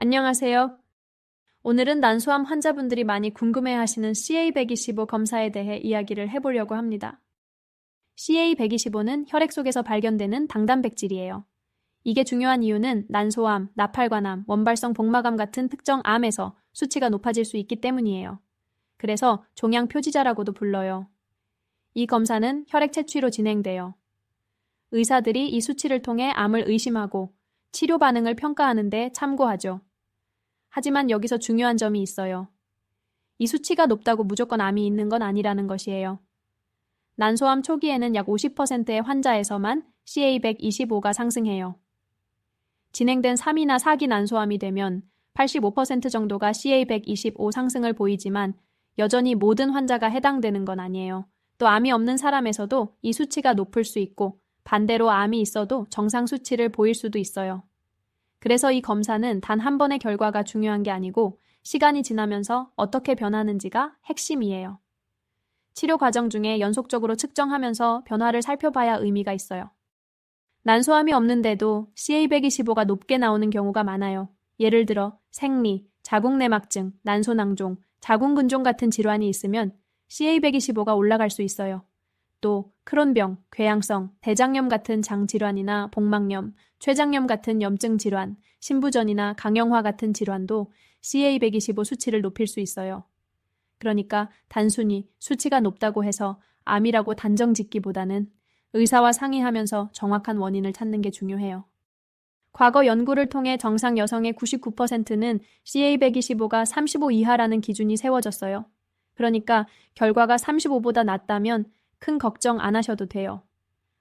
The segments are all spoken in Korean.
안녕하세요. 오늘은 난소암 환자분들이 많이 궁금해하시는 CA125 검사에 대해 이야기를 해보려고 합니다. CA125는 혈액 속에서 발견되는 당단백질이에요. 이게 중요한 이유는 난소암, 나팔관암, 원발성 복막암 같은 특정 암에서 수치가 높아질 수 있기 때문이에요. 그래서 종양 표지자라고도 불러요. 이 검사는 혈액 채취로 진행돼요. 의사들이 이 수치를 통해 암을 의심하고 치료 반응을 평가하는 데 참고하죠. 하지만 여기서 중요한 점이 있어요. 이 수치가 높다고 무조건 암이 있는 건 아니라는 것이에요. 난소암 초기에는 약 50%의 환자에서만 CA125가 상승해요. 진행된 3이나 4기 난소암이 되면 85% 정도가 CA125 상승을 보이지만 여전히 모든 환자가 해당되는 건 아니에요. 또 암이 없는 사람에서도 이 수치가 높을 수 있고 반대로 암이 있어도 정상 수치를 보일 수도 있어요. 그래서 이 검사는 단 한 번의 결과가 중요한 게 아니고 시간이 지나면서 어떻게 변하는지가 핵심이에요. 치료 과정 중에 연속적으로 측정하면서 변화를 살펴봐야 의미가 있어요. 난소암이 없는데도 CA125가 높게 나오는 경우가 많아요. 예를 들어 생리, 자궁내막증, 난소낭종, 자궁근종 같은 질환이 있으면 CA125가 올라갈 수 있어요. 또 크론병, 궤양성, 대장염 같은 장질환이나 복막염, 췌장염 같은 염증 질환, 신부전이나 강영화 같은 질환도 CA125 수치를 높일 수 있어요. 그러니까 단순히 수치가 높다고 해서 암이라고 단정 짓기보다는 의사와 상의하면서 정확한 원인을 찾는 게 중요해요. 과거 연구를 통해 정상 여성의 99%는 CA125가 35 이하라는 기준이 세워졌어요. 그러니까 결과가 35보다 낮다면 큰 걱정 안 하셔도 돼요.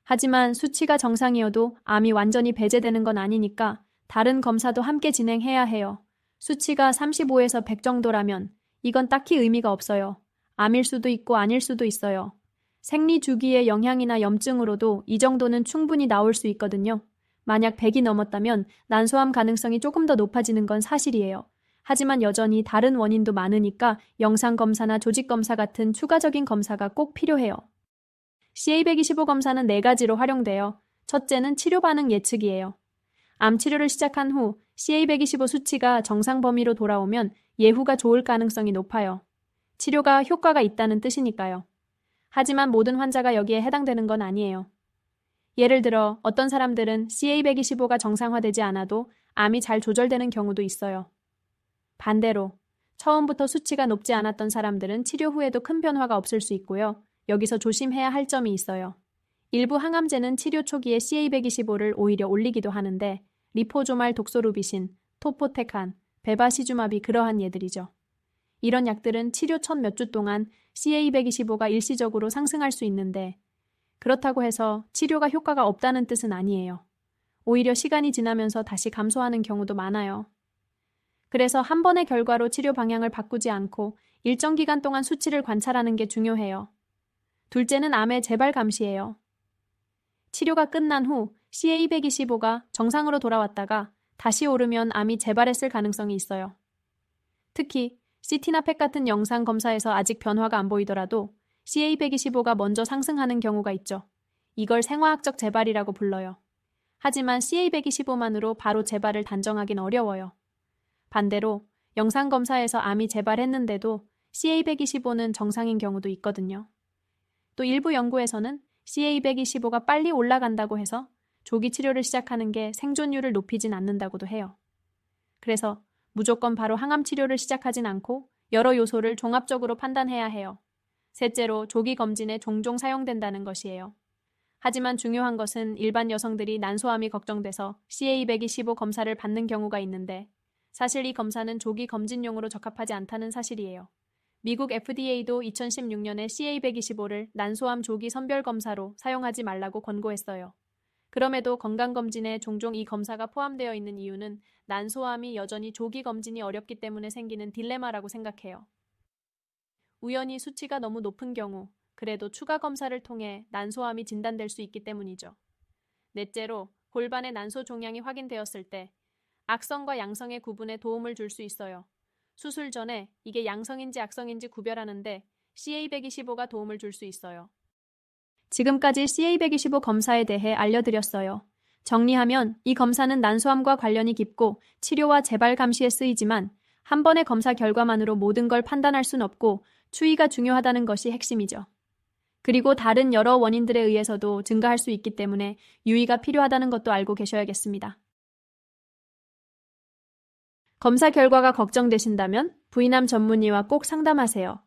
하지만 수치가 정상이어도 암이 완전히 배제되는 건 아니니까 다른 검사도 함께 진행해야 해요. 수치가 35에서 100 정도라면 이건 딱히 의미가 없어요. 암일 수도 있고 아닐 수도 있어요. 생리 주기의 영향이나 염증으로도 이 정도는 충분히 나올 수 있거든요. 만약 100이 넘었다면 난소암 가능성이 조금 더 높아지는 건 사실이에요. 하지만 여전히 다른 원인도 많으니까 영상검사나 조직검사 같은 추가적인 검사가 꼭 필요해요. CA125 검사는 4가지로 활용돼요. 첫째는 치료 반응 예측이에요. 암 치료를 시작한 후 CA125 수치가 정상 범위로 돌아오면 예후가 좋을 가능성이 높아요. 치료가 효과가 있다는 뜻이니까요. 하지만 모든 환자가 여기에 해당되는 건 아니에요. 예를 들어 어떤 사람들은 CA125가 정상화되지 않아도 암이 잘 조절되는 경우도 있어요. 반대로 처음부터 수치가 높지 않았던 사람들은 치료 후에도 큰 변화가 없을 수 있고요. 여기서 조심해야 할 점이 있어요. 일부 항암제는 치료 초기에 CA125를 오히려 올리기도 하는데 리포조말 독소루비신, 토포테칸, 베바시주마비 그러한 예들이죠. 이런 약들은 치료 첫 몇 주 동안 CA125가 일시적으로 상승할 수 있는데 그렇다고 해서 치료가 효과가 없다는 뜻은 아니에요. 오히려 시간이 지나면서 다시 감소하는 경우도 많아요. 그래서 한 번의 결과로 치료 방향을 바꾸지 않고 일정 기간 동안 수치를 관찰하는 게 중요해요. 둘째는 암의 재발 감시예요. 치료가 끝난 후 CA125가 정상으로 돌아왔다가 다시 오르면 암이 재발했을 가능성이 있어요. 특히 CT나 펫 같은 영상 검사에서 아직 변화가 안 보이더라도 CA125가 먼저 상승하는 경우가 있죠. 이걸 생화학적 재발이라고 불러요. 하지만 CA125만으로 바로 재발을 단정하긴 어려워요. 반대로 영상 검사에서 암이 재발했는데도 CA125는 정상인 경우도 있거든요. 또 일부 연구에서는 CA125가 빨리 올라간다고 해서 조기 치료를 시작하는 게 생존율을 높이진 않는다고도 해요. 그래서 무조건 바로 항암 치료를 시작하진 않고 여러 요소를 종합적으로 판단해야 해요. 셋째로 조기 검진에 종종 사용된다는 것이에요. 하지만 중요한 것은 일반 여성들이 난소암이 걱정돼서 CA125 검사를 받는 경우가 있는데 사실 이 검사는 조기 검진용으로 적합하지 않다는 사실이에요. 미국 FDA도 2016년에 CA125를 난소암 조기 선별 검사로 사용하지 말라고 권고했어요. 그럼에도 건강검진에 종종 이 검사가 포함되어 있는 이유는 난소암이 여전히 조기 검진이 어렵기 때문에 생기는 딜레마라고 생각해요. 우연히 수치가 너무 높은 경우, 그래도 추가 검사를 통해 난소암이 진단될 수 있기 때문이죠. 넷째로, 골반의 난소 종양이 확인되었을 때 악성과 양성의 구분에 도움을 줄 수 있어요. 수술 전에 이게 양성인지 악성인지 구별하는데 CA125가 도움을 줄 수 있어요. 지금까지 CA125 검사에 대해 알려드렸어요. 정리하면 이 검사는 난소암과 관련이 깊고 치료와 재발 감시에 쓰이지만 한 번의 검사 결과만으로 모든 걸 판단할 순 없고 추이가 중요하다는 것이 핵심이죠. 그리고 다른 여러 원인들에 의해서도 증가할 수 있기 때문에 유의가 필요하다는 것도 알고 계셔야겠습니다. 검사 결과가 걱정되신다면 부인암 전문의와 꼭 상담하세요.